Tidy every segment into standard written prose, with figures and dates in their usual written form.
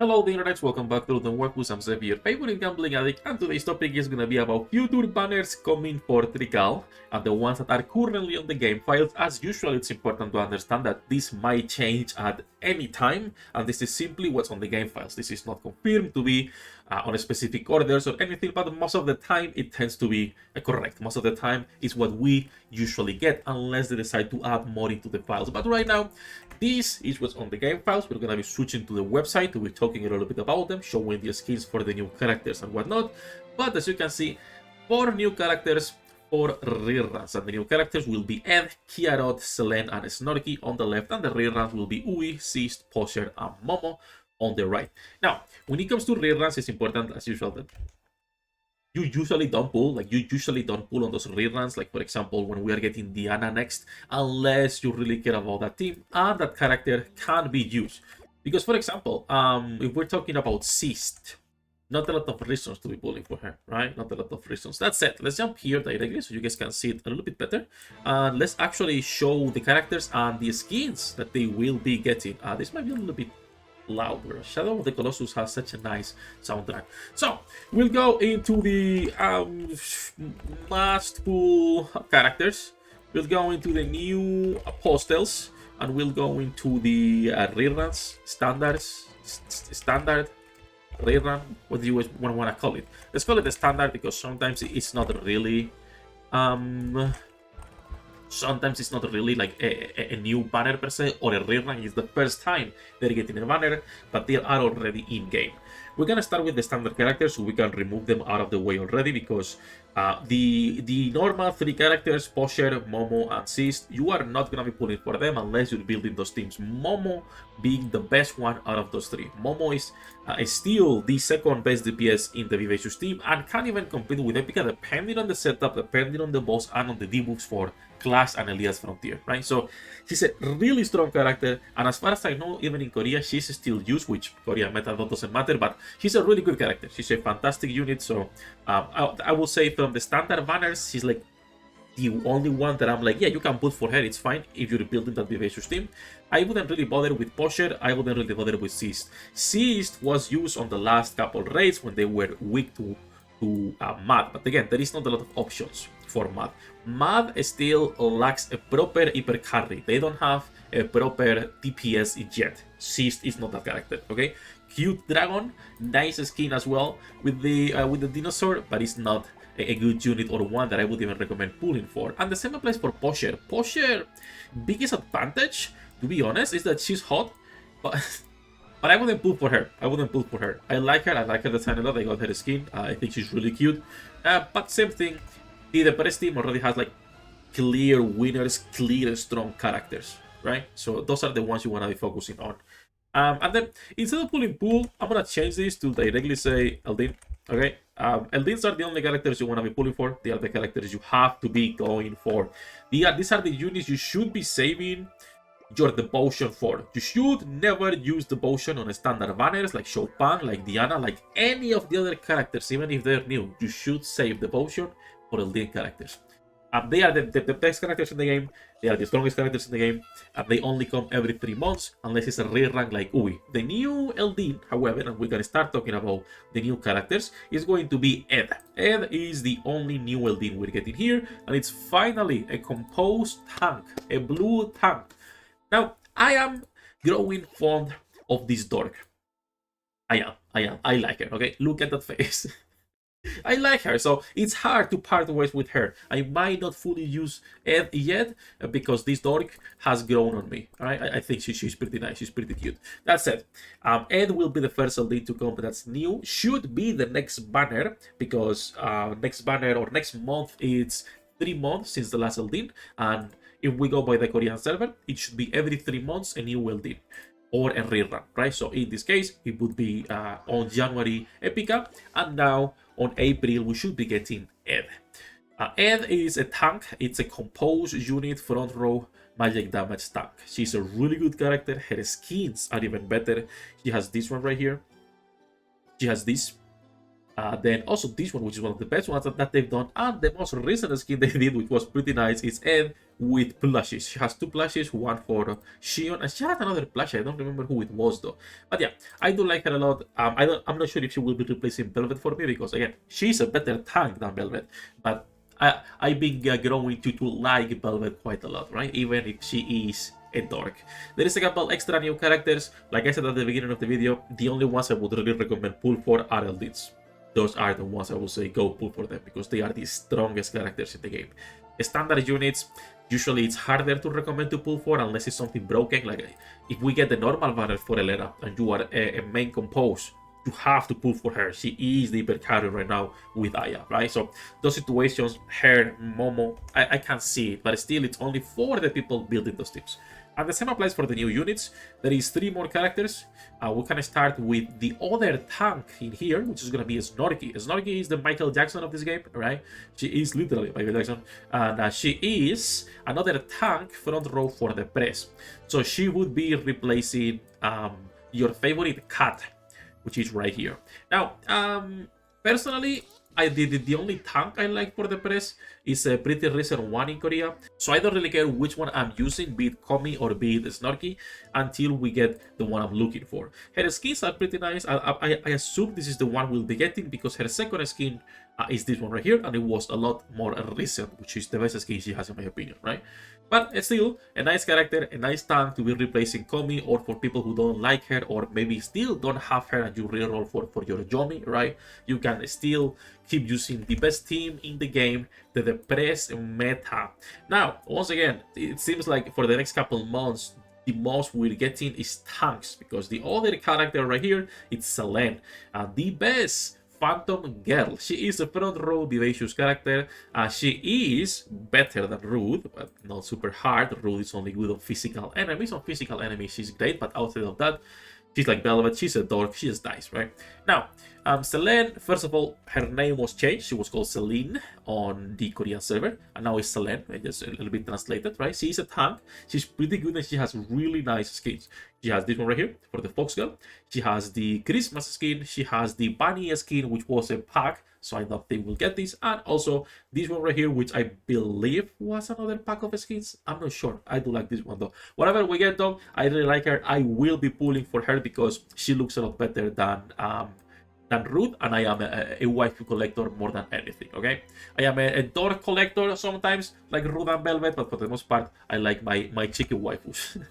Hello, the internet. Welcome back to the Waifus. I'm Sefhi, your favorite gambling addict, and today's topic is gonna be about future banners coming for Trickcal and the ones that are currently on the game files. As usual, it's important to understand that this might change at any time, and this is simply what's on the game files. This is not confirmed to be on a specific orders or anything, but most of the time it tends to be correct. Most of the time is what we usually get, unless they decide to add more into the files. But right now, this is what's on the game files. We're gonna be switching to the website to be talking a little bit about them, showing the skins for the new characters and whatnot. But as you can see, 4 new characters, 4 reruns, and the new characters will be Ed, Kiarot, Selene, and Snorky on the left, and the reruns will be Ui, Seist, Posher, and Momo on the right. Now, when it comes to reruns, it's important as usual that you usually don't pull on those reruns, like for example when we are getting Diana next, unless you really care about that team and that character can be used. Because for example, if we're talking about Seist, not a lot of reasons to be pulling for her, right? Not a lot of reasons. That said, let's jump here directly so you guys can see it a little bit better. And let's actually show the characters and the skins that they will be getting. This might be a little bit louder. Shadow of the Colossus has such a nice soundtrack. So we'll go into the must pull characters. We'll go into the new apostles, and we'll go into the reruns, standard rerun. What do you want to call it? Let's call it the standard, because sometimes it's not really like a new banner per se, or a rerun. It's the first time they're getting a banner, but they are already in game. We're gonna start with the standard characters, so we can remove them out of the way already, because the normal 3 characters, Posher, Momo, and Seist, you are not gonna be pulling for them unless you're building those teams. Momo being the best one out of those 3. Momo is still the second best DPS in the Vivacious team, and can even compete with Epica depending on the setup, depending on the boss, and on the debuffs for Clash and Elias Frontier, right? So she's a really strong character, and as far as I know, even in Korea, she's still used, which Korea meta doesn't matter, but she's a really good character. She's a fantastic unit, so I will say from the standard banners, she's like the only one that I'm like, yeah, you can put for her, it's fine if you're building that Vivacious team. I wouldn't really bother with Posher, I wouldn't really bother with Seist. Seist was used on the last couple raids when they were weak to Mad, but again, there is not a lot of options for Mad. Mad still lacks a proper hyper carry. They don't have a proper DPS yet. Seist is not that character, okay? Cute dragon, nice skin as well with the dinosaur, but it's not a good unit, or one that I would even recommend pulling for. And the same applies for Posher. Posher biggest advantage, to be honest, is that she's hot, but I wouldn't pull for her. I like her design a lot. I got her skin. I think she's really cute. But same thing, the press team already has like clear winners, clear strong characters, right? So those are the ones you want to be focusing on. And then instead of pulling pool, I'm gonna change this to directly say Eldyne. Okay, Eldynes are the only characters you want to be pulling for. They are the characters you have to be going for. These are the units you should be saving your devotion for. You should never use devotion on standard banners like Chopin, like Diana, like any of the other characters, even if they're new. You should save devotion for Eldyne characters. They are the best characters in the game. They are the strongest characters in the game. And they only come every 3 months, unless it's a rare rank like Ui. The new Eldyne, however, and we're gonna start talking about the new characters, is going to be Ed. Ed is the only new Eldyne we're getting here, and it's finally a composed tank, a blue tank. Now, I am growing fond of this dork. I am. I like her, okay? Look at that face. I like her, so it's hard to part ways with her. I might not fully use Ed yet, because this dork has grown on me. All right, I think she's pretty nice. She's pretty cute. That said, Ed will be the first Eldyne to come that's new. Should be the next banner, because next banner or next month, it's 3 months since the last Eldyne, and if we go by the Korean server, it should be every 3 months a new Eldyne or a rerun, right? So in this case, it would be on January Epica, and now on April we should be getting Ed. Ed is a tank. It's a composed unit, front row magic damage tank. She's a really good character. Her skins are even better. She has this one right here. She has this. Then also this one, which is one of the best ones that they've done, and the most recent skin they did, which was pretty nice, is Ed with plushies. She has two plushies, one for Shion, and she had another plushie. I don't remember who it was though. But yeah, I do like her a lot. I'm not sure if she will be replacing Velvet for me, because again, she's a better tank than Velvet. But I've been growing to like Velvet quite a lot, right? Even if she is a dork. There is a couple extra new characters. Like I said at the beginning of the video, the only ones I would really recommend pull for are Eldynes. Those are the ones I would say go pull for them, because they are the strongest characters in the game. Standard units, usually it's harder to recommend to pull for unless it's something broken. Like if we get the normal banner for Elena and you are a main compose, you have to pull for her. She is the hyper carry right now with Aya, right? So those situations, her, Momo, I can't see it, but still it's only for the people building those teams. And the same applies for the new units. There is 3 more characters. We can start with the other tank in here, which is going to be Snorky. Snorky is the Michael Jackson of this game, right? She is literally Michael Jackson. And she is another tank front row for the press. So she would be replacing your favorite cat, which is right here. Now, personally, the only tank I like for the press is a pretty recent one in Korea. So I don't really care which one I'm using, be it Komi or be it Snorky, until we get the one I'm looking for. Her skins are pretty nice. I assume this is the one we'll be getting, because her second skin is this one right here, and it was a lot more recent, which is the best skin she has in my opinion, right? But it's still a nice character, a nice tank to be replacing Komi, or for people who don't like her, or maybe still don't have her and you reroll for your Yomi, right? You can still keep using the best team in the game, the press meta. Now, once again, it seems like for the next couple months, the most we're getting is tanks, because the other character right here, it's Selene, the best Phantom Girl. She is a front row vivacious character. She is better than Rude, but not super hard. Rude is only good on physical enemies. On physical enemies, she's great, but outside of that, she's like Velvet. She's a dork. She just dies, right? Now, Selene, first of all, her name was changed. She was called Celine on the Korean server, and now it's Selene, just a little bit translated, right? She is a tank. She's pretty good, and she has really nice skins. She has this one right here for the Fox Girl. She has the Christmas skin. She has the Bunny skin, which was a pack, so I thought they will get this. And also this one right here, which I believe was another pack of skins. I'm not sure. I do like this one though. Whatever we get though, I really like her. I will be pulling for her because she looks a lot better than Rude, and I am a waifu collector more than anything, okay? I am a door collector sometimes, like Rude and Velvet, but for the most part, I like my chicken waifus.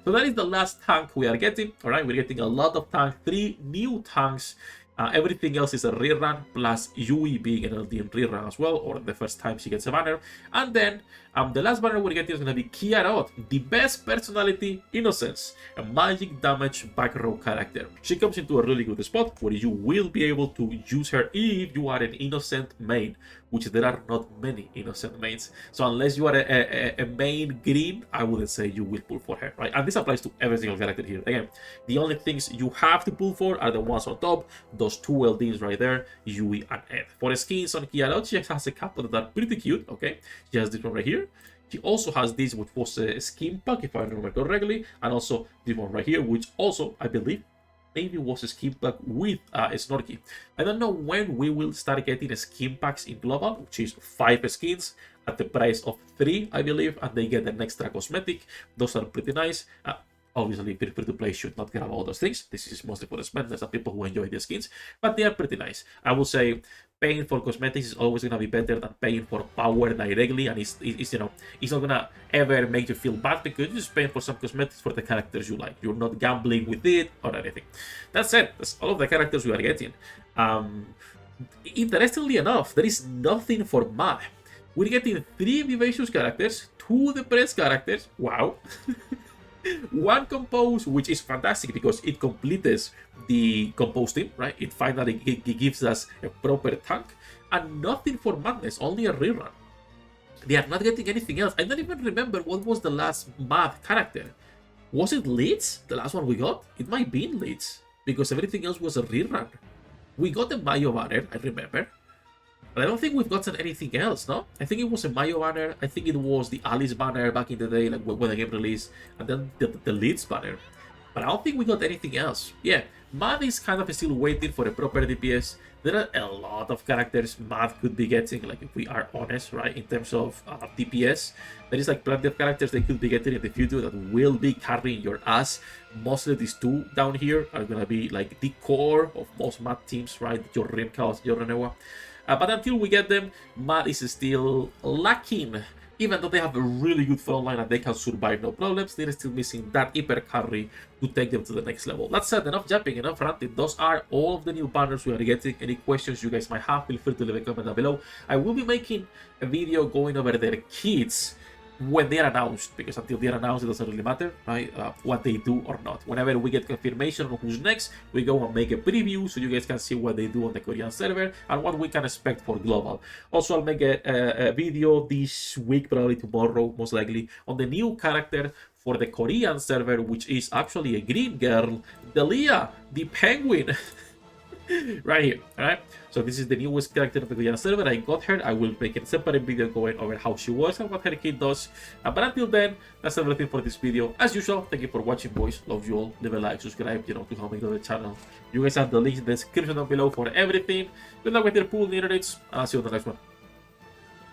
So that is the last tank we are getting, alright? We're getting a lot of tanks, 3 new tanks. Everything else is a rerun, plus Yui being an Eldyne rerun as well, or the first time she gets a banner. And then the last banner we're getting is going to be Kiarot, the best personality, Innocence, a magic damage back row character. She comes into a really good spot where you will be able to use her if you are an Innocent main, which there are not many Innocent mains. So unless you are a main green, I wouldn't say you will pull for her, right? And this applies to every single character here. Again, the only things you have to pull for are the ones on top, those 2 Eldynes right there, Yui and Ed. For skins on Kiarot, she has a couple that are pretty cute, okay? She has this one right here. She also has this, which was a skin pack, if I remember correctly, and also this one right here, which also, I believe, maybe was a skin pack with Snorky. I don't know when we will start getting skin packs in Global, which is 5 skins at the price of 3, I believe, and they get an extra cosmetic. Those are pretty nice. Obviously, free-to-play should not care about all those things. This is mostly for the spenders and people who enjoy the skins, but they are pretty nice. I will say paying for cosmetics is always going to be better than paying for power directly, and it's you know, it's not going to ever make you feel bad because you're just paying for some cosmetics for the characters you like. You're not gambling with it or anything. That's it. That's all of the characters we are getting. Interestingly enough, there is nothing for Mad. We're getting 3 vivacious characters, 2 depressed characters. Wow. 1 compose, which is fantastic because it completes the compose team, right? It finally gives us a proper tank, and nothing for Madness, only a rerun. They are not getting anything else. I don't even remember what was the last Mad character. Was it Leeds? The last one we got? It might be Leeds, because everything else was a rerun. We got the Mayo banner, I remember. But I don't think we've gotten anything else, no? I think it was a Mayo banner. I think it was the Alice banner back in the day, like when the game released, and then the Leeds banner. But I don't think we got anything else. Yeah, Matt is kind of still waiting for a proper DPS. There are a lot of characters Matt could be getting, like if we are honest, right, in terms of DPS. There is like plenty of characters they could be getting in the future that will be carrying your ass. Mostly these two down here are gonna be like the core of most Matt teams, right? Your Trickcal, your Renewa. But until we get them, Matt is still lacking. Even though they have a really good front line and they can survive no problems, they're still missing that hyper carry to take them to the next level. That said, enough jumping, enough ranting. Those are all of the new banners we are getting. Any questions you guys might have, feel free to leave a comment down below. I will be making a video going over their kits when they are announced, because until they are announced, it doesn't really matter, right? What they do or not. Whenever we get confirmation on who's next, we go and make a preview so you guys can see what they do on the Korean server and what we can expect for global. Also, I'll make a video this week, probably tomorrow, most likely, on the new character for the Korean server, which is actually a green girl, Delia, the penguin. Right here, alright? So this is the newest character of the Korean server. I got her. I will make a separate video going over how she works and what her kit does. But until then, that's everything for this video. As usual, thank you for watching, boys. Love you all. Leave a like, subscribe, to help me grow the channel. You guys have the links in the description down below for everything. Good luck with your pool, and I'll see you on the next one.